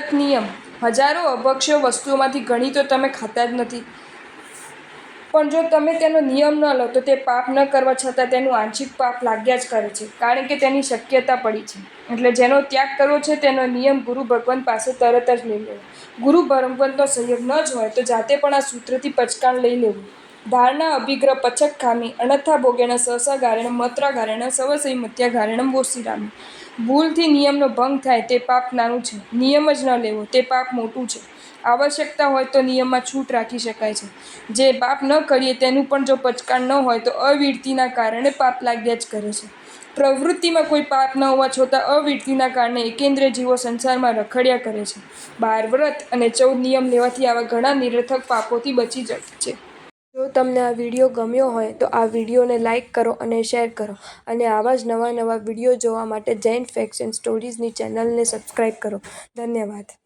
સતત નિયમ. હજારો અભક્ષ્ય વસ્તુઓમાંથી ઘણી તો તમે ખાતા જ નથી, પણ જો તમે તેનો નિયમ ન લો તો તે પાપ ન કરવા છતાં તેનું આંશિક પાપ લાગ્યા જ કરે છે, કારણ કે તેની શક્યતા પડી છે. એટલે જેનો ત્યાગ કરવો છે તેનો નિયમ ગુરુ ભગવંત પાસે તરત જ લઈ લેવો. ગુરુ ભગવંતનો સહયોગ ન જ હોય તો જાતે પણ આ સૂત્રથી પચકાણ લઈ લેવું. ધારણા અભિગ્રહ પચક ખામી અનથા ભોગેણ સહસા ગારેણ મત્રા ગારેણ સવસઈ મત્યા ગારેણ બોસિરામી. ભૂલથી નિયમનો ભંગ થાય તે પાપ નાનું છે, નિયમ જ ન લેવો તે પાપ મોટું છે. આવશ્યકતા હોય તો નિયમમાં છૂટ રાખી શકાય છે. જે પાપ ન કરીએ તેનું પણ જો પચકાણ ન હોય તો અવિરતિના કારણે પાપ લાગ્યા જ કરે છે. પ્રવૃત્તિમાં કોઈ પાપ ન હોવા છતાં અવિરતિના કારણે એકેન્દ્રિય જીવો સંસારમાં રખડ્યા કરે છે. 12 વ્રત અને 14 નિયમ લેવાથી આવા ઘણા નિરર્થક પાપોથી બચી જાય છે. જો તમને આ વિડીયો ગમ્યો હોય તો આ વિડીયોને લાઇક કરો અને શેર કરો, અને આવા જ નવા વિડીયો જોવા માટે જૈન ફેક્ટ્સ એન્ડ સ્ટોરીઝની ચેનલને સબસ્ક્રાઇબ કરો. ધન્યવાદ.